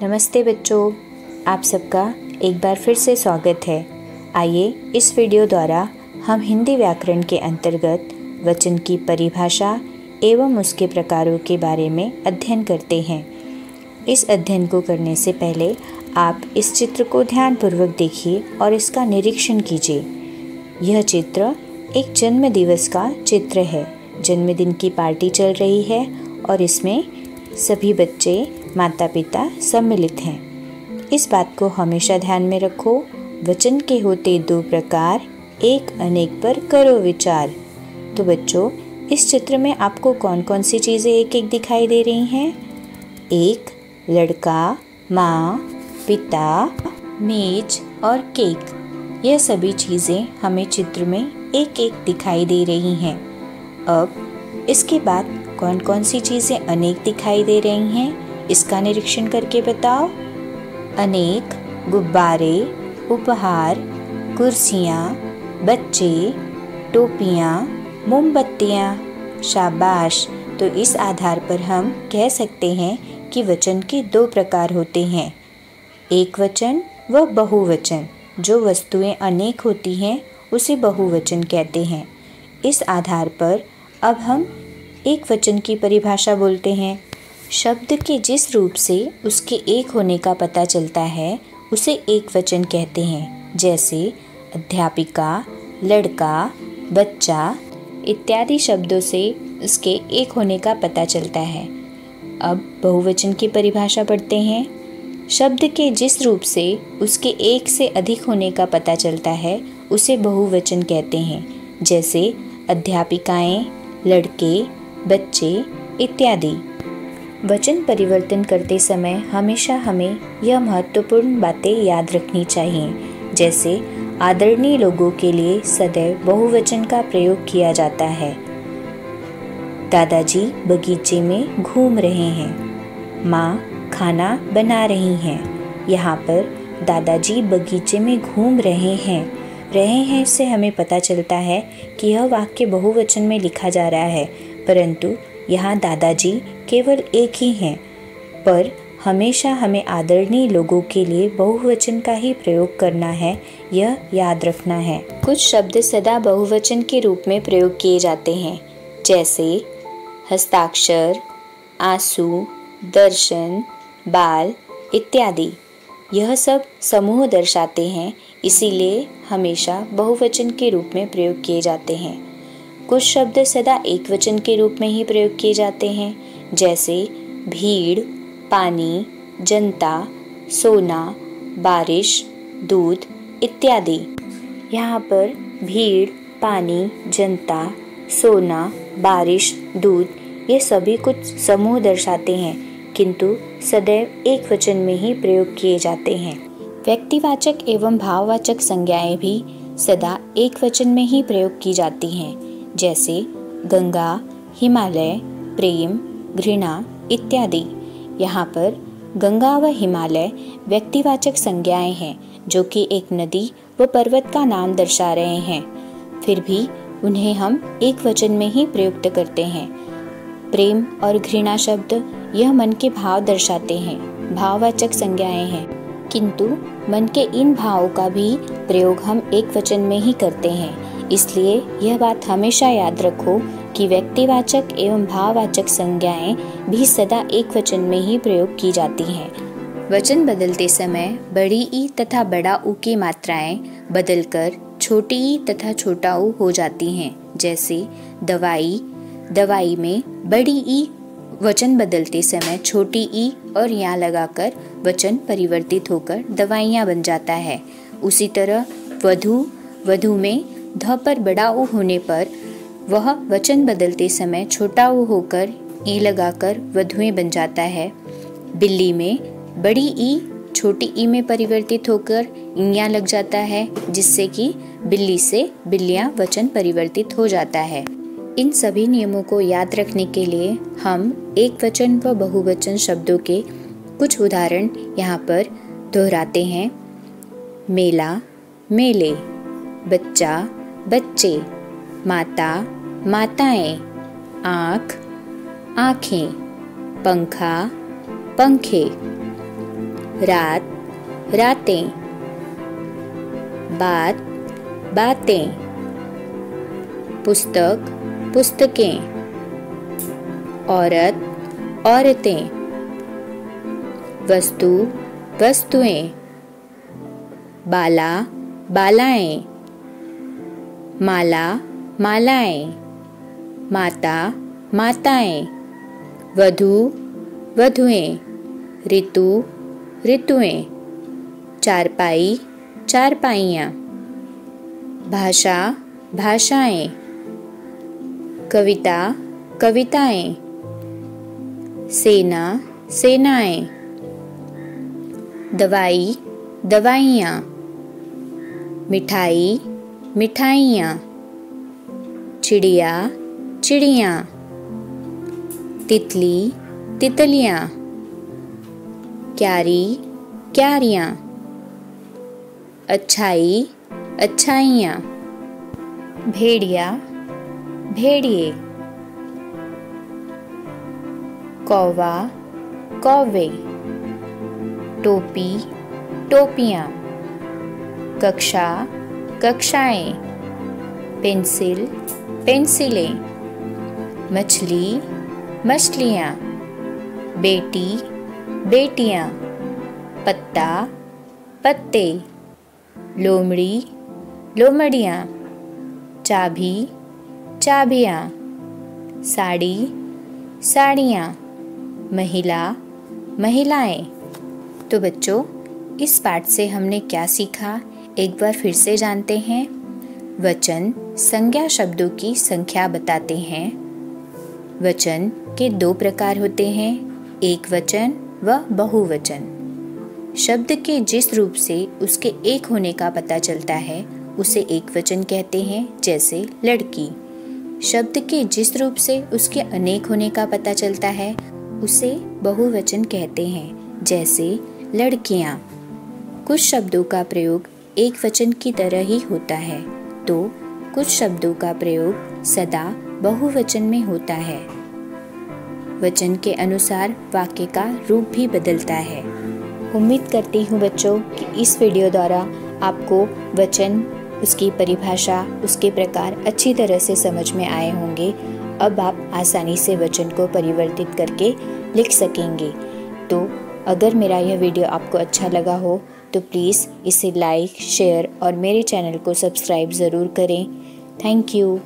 नमस्ते बच्चों, आप सबका एक बार फिर से स्वागत है। आइए इस वीडियो द्वारा हम हिंदी व्याकरण के अंतर्गत वचन की परिभाषा एवं उसके प्रकारों के बारे में अध्ययन करते हैं। इस अध्ययन को करने से पहले आप इस चित्र को ध्यानपूर्वक देखिए और इसका निरीक्षण कीजिए। यह चित्र एक जन्मदिवस का चित्र है। जन्मदिन की पार्टी चल रही है और इसमें सभी बच्चे माता पिता सम्मिलित हैं। इस बात को हमेशा ध्यान में रखो। वचन के होते दो प्रकार, एक अनेक पर करो विचार। तो बच्चों, इस चित्र में आपको कौन कौन सी चीज़ें एक एक दिखाई दे रही हैं? एक लड़का, माँ, पिता, मेज और केक। यह सभी चीज़ें हमें चित्र में एक एक दिखाई दे रही हैं। अब इसके बाद कौन कौन सी चीज़ें अनेक दिखाई दे रही हैं, इसका निरीक्षण करके बताओ। अनेक गुब्बारे, उपहार, कुर्सियाँ, बच्चे, टोपियाँ, मोमबत्तियाँ। शाबाश। तो इस आधार पर हम कह सकते हैं कि वचन के दो प्रकार होते हैं, एक वचन व बहुवचन। जो वस्तुएं अनेक होती हैं उसे बहुवचन कहते हैं। इस आधार पर अब हम एक वचन की परिभाषा बोलते हैं। शब्द के जिस रूप से उसके एक होने का पता चलता है उसे एक वचन कहते हैं। जैसे अध्यापिका, लड़का, बच्चा इत्यादि शब्दों से उसके एक होने का पता चलता है। अब बहुवचन की परिभाषा पढ़ते हैं। शब्द के जिस रूप से उसके एक से अधिक होने का पता चलता है उसे बहुवचन कहते हैं। जैसे अध्यापिकाएं, लड़के, बच्चे इत्यादि। वचन परिवर्तन करते समय हमेशा हमें यह महत्वपूर्ण बातें याद रखनी चाहिए। जैसे आदरणीय लोगों के लिए सदैव बहुवचन का प्रयोग किया जाता है। दादाजी बगीचे में घूम रहे हैं। माँ खाना बना रही हैं। यहाँ पर दादाजी बगीचे में घूम रहे हैं इससे हमें पता चलता है कि यह वाक्य बहुवचन में लिखा जा रहा है, परंतु यहाँ दादाजी केवल एक ही हैं। पर हमेशा हमें आदरणीय लोगों के लिए बहुवचन का ही प्रयोग करना है, यह याद रखना है। कुछ शब्द सदा बहुवचन के रूप में प्रयोग किए जाते हैं, जैसे हस्ताक्षर, आंसू, दर्शन, बाल इत्यादि। यह सब समूह दर्शाते हैं, इसीलिए हमेशा बहुवचन के रूप में प्रयोग किए जाते हैं। कुछ शब्द सदा एक वचन के रूप में ही प्रयोग किए जाते हैं, जैसे भीड़, पानी, जनता, सोना, बारिश, दूध इत्यादि। यहाँ पर भीड़, पानी, जनता, सोना, बारिश, दूध ये सभी कुछ समूह दर्शाते हैं, किंतु सदैव एक वचन में ही प्रयोग किए जाते हैं। व्यक्तिवाचक एवं भाववाचक संज्ञाएं भी सदा एक वचन में ही प्रयोग की जाती हैं, जैसे गंगा, हिमालय, प्रेम, घृणा इत्यादि। यहाँ पर गंगा व हिमालय व्यक्तिवाचक संज्ञाएं हैं, जो कि एक नदी व पर्वत का नाम दर्शा रहे हैं, फिर भी उन्हें हम एक वचन में ही प्रयुक्त करते हैं। प्रेम और घृणा शब्द यह मन के भाव दर्शाते हैं, भाववाचक संज्ञाएं हैं, किंतु मन के इन भावों का भी प्रयोग हम एक वचन में ही करते हैं। इसलिए यह बात हमेशा याद रखो कि व्यक्तिवाचक एवं भाववाचक संज्ञाएं भी सदा एक वचन में ही प्रयोग की जाती हैं। वचन बदलते समय बड़ी ई तथा बड़ा ऊ की मात्राएं बदलकर छोटी ई तथा छोटा ऊ हो जाती हैं। जैसे दवाई, दवाई में बड़ी ई वचन बदलते समय छोटी ई और यहाँ लगाकर वचन परिवर्तित होकर दवाइयाँ बन जाता है। उसी तरह वधू, वधू में ध पर बड़ा ऊ होने पर वह वचन बदलते समय छोटा ऊ होकर ई लगाकर वधुएं बन जाता है। बिल्ली में बड़ी ई छोटी ई में परिवर्तित होकर इयाँ लग जाता है, जिससे कि बिल्ली से बिल्लियाँ वचन परिवर्तित हो जाता है। इन सभी नियमों को याद रखने के लिए हम एक वचन व बहुवचन शब्दों के कुछ उदाहरण यहाँ पर दोहराते हैं। मेला, मेले, बच्चा, बच्चे, माता, माताएं, आँख, आँखें, पंखा, पंखे। रात, रातें। बात, बातें। पुस्तक, पुस्तकें। औरत, औरतें। वस्तु, वस्तुएं। बाला, बालाएं। माला, मालाएं। माता, माताएं। वधू, वधुएं। ऋतु, ऋतुएं। चारपाई, चारपाइयाँ। भाषा, भाषाएं। कविता, कविताएं। सेना, सेनाएं। दवाई, दवाइयाँ। मिठाई, मिठाइयाँ। चिड़िया, चिड़ियाँ। तितली, तितलियाँ। क्यारी, क्यारियाँ। अच्छाई, अच्छाइयाँ। भेड़िया, भेड़िए। कौवा, कौवे। टोपी, टोपियाँ। कक्षा, कक्षाएं। पेंसिल, पेंसिलें। मछली, मछलियाँ। बेटी, बेटियाँ। पत्ता, पत्ते। लोमड़ी, लोमड़ियाँ। चाबी, चाबियाँ। साड़ी, साड़ियाँ। महिला, महिलाएं। तो बच्चों, इस पाठ से हमने क्या सीखा, एक बार फिर से जानते हैं। वचन संज्ञा शब्दों की संख्या बताते हैं। वचन के दो प्रकार होते हैं, एक वचन व बहुवचन। शब्द के जिस रूप से उसके एक होने का पता चलता है उसे एक वचन कहते हैं, जैसे लड़की। शब्द के जिस रूप से उसके अनेक होने का पता चलता है उसे बहुवचन कहते हैं, जैसे लड़कियाँ। कुछ शब्दों का प्रयोग एक वचन की तरह ही होता है, तो कुछ शब्दों का प्रयोग सदा बहुवचन में होता है। वचन के अनुसार वाक्य का रूप भी बदलता है। उम्मीद करती हूँ बच्चों कि इस वीडियो द्वारा आपको वचन, उसकी परिभाषा, उसके प्रकार अच्छी तरह से समझ में आए होंगे। अब आप आसानी से वचन को परिवर्तित करके लिख सकेंगे। तो अगर मेरा यह वीडियो आपको अच्छा लगा हो तो प्लीज़ इसे लाइक, शेयर और मेरे चैनल को सब्सक्राइब ज़रूर करें। Thank you.